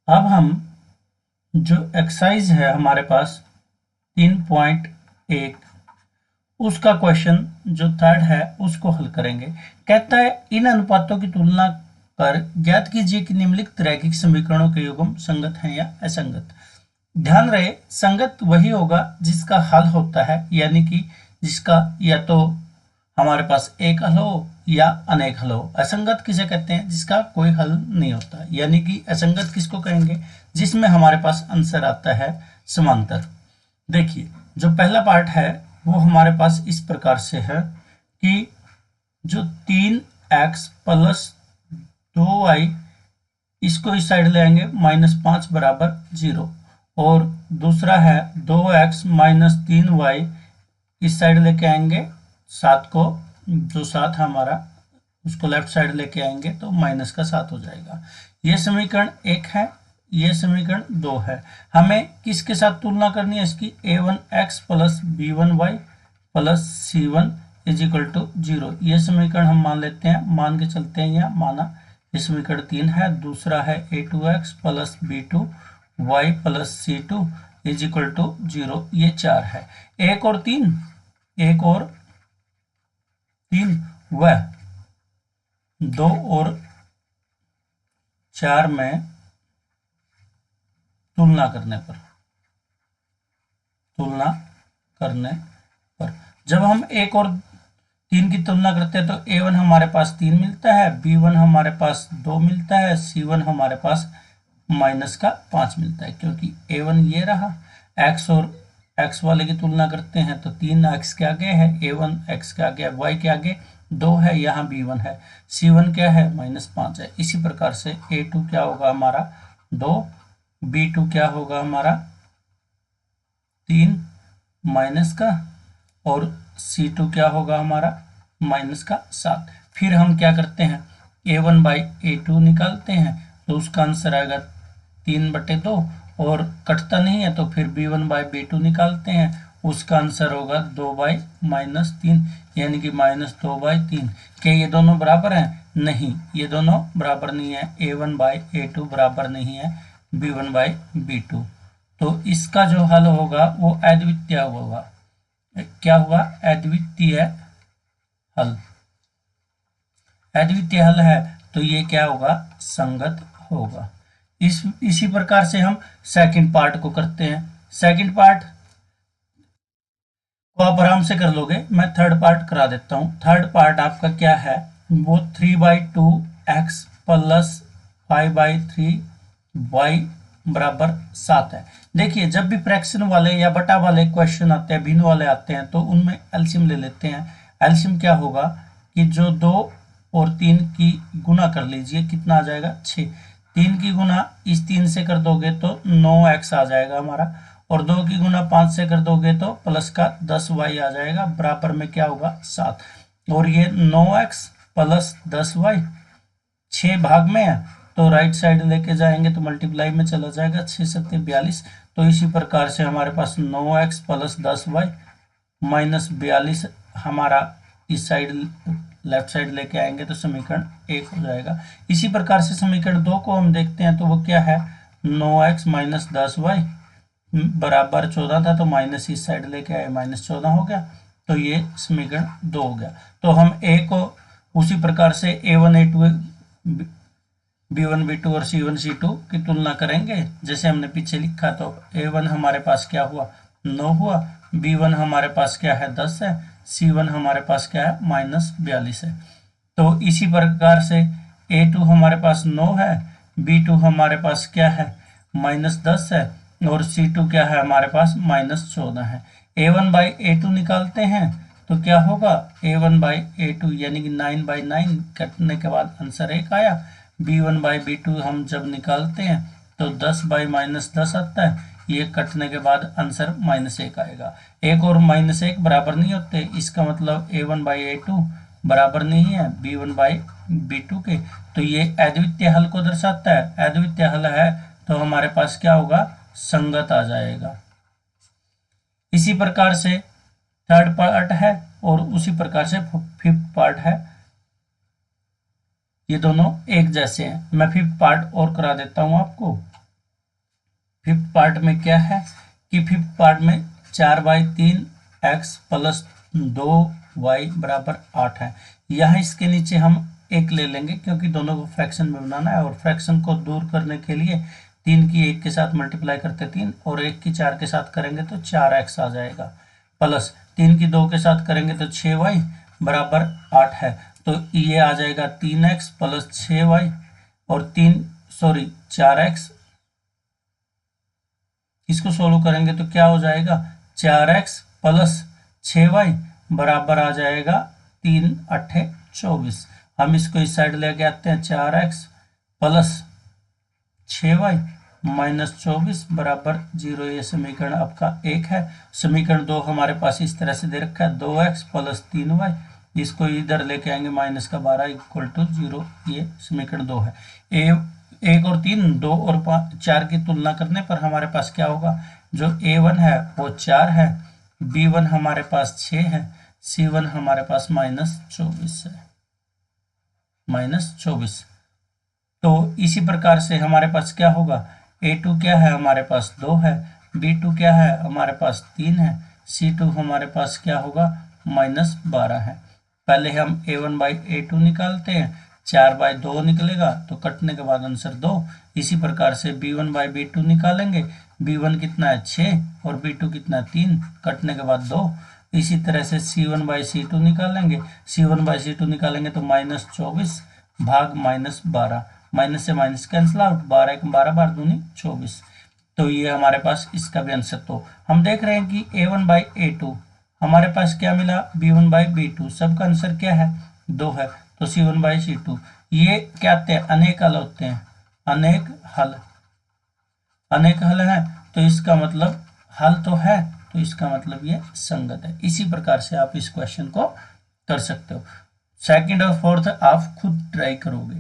अब हम जो एक्सरसाइज है हमारे पास 3.1 उसका क्वेश्चन जो थर्ड है उसको हल करेंगे। कहता है इन अनुपातों की तुलना कर ज्ञात कीजिए कि निम्नलिखित रैखिक समीकरणों के युग्म संगत हैं या असंगत। ध्यान रहे संगत वही होगा जिसका हल होता है, यानी कि जिसका या तो हमारे पास एक हल हो या अनेक हल हो। असंगत किसे कहते हैं? जिसका कोई हल नहीं होता, यानी कि असंगत किसको कहेंगे? जिसमें हमारे पास आंसर आता है समांतर। देखिए जो पहला पार्ट है वो हमारे पास इस प्रकार से है कि जो 3x प्लस 2y इसको इस साइड ले आएंगे -5 बराबर 0, और दूसरा है 2x माइनस 3y इस साइड लेके आएंगे 7 को, जो 7 हमारा उसको लेफ्ट साइड लेके आएंगे तो माइनस का 7 हो जाएगा। ये समीकरण 1 है, ये समीकरण 2 है। हमें किसके साथ तुलना करनी है इसकी? a1x plus b1y plus c1 is equal to 0। ये समीकरण हम मान लेते हैं, मान के चलते हैं या माना। ये समीकरण 3 है। दूसरा है a2x plus b2y plus c2 is equal to 0। ये 4 है। एक और 3 वह 2 और 4 में तुलना करने पर जब हम 1 और 3 की तुलना करते हैं तो a1 हमारे पास 3 मिलता है, b1 हमारे पास 2 मिलता है, c1 हमारे पास -5 मिलता है, क्योंकि a1 ये रहा। x और x वाले की तुलना करते हैं तो 3x के आगे है a1, x के आगे y के आगे 2 है, यहाँ b1 है, c1 क्या है? -5 है। इसी प्रकार से a2 क्या होगा हमारा? 2, b2 क्या होगा हमारा? 3 माइनस का, और c2 क्या होगा हमारा? -7। फिर हम क्या करते हैं? a1 बाई a2 निकालते हैं तो उसका आंसर आएगा 3/2, और कटता नहीं है तो फिर b1 बाई b2 निकालते हैं, उसका आंसर होगा 2/-3, यानी कि -2/3। क्या ये दोनों बराबर हैं? नहीं, ये दोनों बराबर नहीं है। a1 बाई a2 बराबर नहीं है b1 बाई b2। तो इसका जो हल होगा वो अद्वितीय होगा। क्या हुआ? अद्वितीय हल। अद्वितीय हल है तो ये क्या होगा? संगत होगा। इसी प्रकार से हम सेकंड पार्ट को करते हैं। सेकंड पार्ट को आप आराम से कर लोगे, मैं थर्ड पार्ट करा देता हूं। थर्ड पार्ट आपका क्या है? वो 3/2x प्लस 5/3y बराबर 7 है। देखिए जब भी फ्रैक्शन वाले या बटा वाले क्वेश्चन आते हैं, भिन्न वाले आते हैं, तो उनमें एलसीएम ले लेते हैं। एलसीएम क्या होगा कि जो 2 और 3 की गुना कर लीजिए, कितना आ जाएगा? 6। 3 की गुना इस 3 से कर दोगे तो 9x आ जाएगा हमारा, और 2 की गुना 5 से कर दोगे तो प्लस का 10y आ जाएगा, बराबर में क्या होगा? 7। और ये 9x प्लस 10y 6 भाग में है तो राइट साइड लेके जाएंगे तो मल्टीप्लाई में चला जाएगा, 6 7 42। तो इसी प्रकार से हमारे पास 9x प्लस 10y माइनस 42 हमारा इस साइड लेफ्ट साइड लेके आएंगे तो समीकरण 1 हो जाएगा। इसी प्रकार से समीकरण 2 को हम देखते हैं तो वो क्या है? 9x माइनस 10y बराबर 14 था, तो माइनस इस साइड लेके आए, -14 हो गया। तो ये समीकरण 2 हो गया। तो हम a को उसी प्रकार से a1 a2 b1 b2 और c1 c2 की तुलना करेंगे जैसे हमने पीछे लिखा। तो a1 हमारे पास क्या हुआ? 9 हुआ, b1 हमारे पास क्या है? 10 है, c1 हमारे पास क्या है? -42 है। तो इसी प्रकार से a2 हमारे पास 9 है, b2 हमारे पास क्या है? -10 है, और c2 क्या है हमारे पास? -14 है। a1 बाई a2 निकालते हैं तो क्या होगा? a1 बाई a2 यानी कि 9/9 कटने के बाद आंसर 1 आया। b1 बाई b2 हम जब निकालते हैं तो 10/-10 आता है, ये कटने के बाद आंसर -1 आएगा। 1 और -1 बराबर नहीं होते, इसका मतलब a1 बाई a2 बराबर नहीं है b1 बाई b2 के। तो ये अद्वितीय हल को दर्शाता है। अद्वितीय हल है तो हमारे पास क्या होगा? संगत आ जाएगा। इसी प्रकार से थर्ड पार्ट है और उसी प्रकार से फिफ्थ पार्ट है, ये दोनों एक जैसे हैं। मैं फिफ्थ पार्ट और करा देता हूं आपको। फिफ्थ पार्ट में क्या है कि फिफ्थ पार्ट में 4/3 x प्लस 2y बराबर 8 है। यहाँ इसके नीचे हम एक ले लेंगे क्योंकि दोनों को फ्रैक्शन में बनाना है, और फ्रैक्शन को दूर करने के लिए 3 की 1 के साथ मल्टीप्लाई करते 3 और 1 की 4 के साथ करेंगे तो 4x आ जाएगा, प्लस 3 की 2 के साथ करेंगे तो 6y बराबर 8 है। तो ये आ जाएगा 3x प्लस 6y और 4x। इसको सोल्व करेंगे तो क्या हो जाएगा 4x प्लस 6y बराबर आ जाएगा 3 8 24। हम इसको इस साइड लेके आते हैं 4x प्लस 6y माइनस 24 बराबर 0। ये समीकरण आपका 1 है। समीकरण 2 हमारे पास इस तरह से दे रखा है 2x प्लस 3y, इसको इधर लेके आएंगे माइनस का 12 इक्वल टू 0। ये समीकरण 2 है। 1 और 3 2 और 4 की तुलना करने पर हमारे पास क्या होगा, जो a1 है वो 4 है, b1 हमारे पास 6 है, c1 हमारे पास -24 है, -24। तो इसी प्रकार से हमारे पास क्या होगा, a2 क्या है हमारे पास 2 है, b2 क्या है हमारे पास 3 है, c2 हमारे पास क्या होगा -12 है। पहले हम a1/a2 निकालते हैं, 4/2 निकलेगा तो कटने के बाद आंसर 2। इसी प्रकार से b1/b2 निकालेंगे, b1 कितना है 6 और b2 कितना है 3, कटने के बाद 2। इसी तरह से c1/c2 निकालेंगे, c1/c2 निकालेंगे तो -24 भाग -12, माइनस से माइनस कैंसिल आउट, 12 1 12 12 दूनी 24। तो ये हमारे पास इसका भी आंसर। तो हम देख रहे हैं कि a1/a2 हमारे पास क्या मिला, b1/b2, सबका आंसर क्या है 2 है, तो c1/c2। ये क्या आते हैं, अनेक हल होते हैं, अनेक हल है, तो इसका मतलब हल तो है, तो इसका मतलब ये संगत है। इसी प्रकार से आप इस क्वेश्चन को कर सकते हो। सेकंड और फोर्थ आप खुद ट्राई करोगे।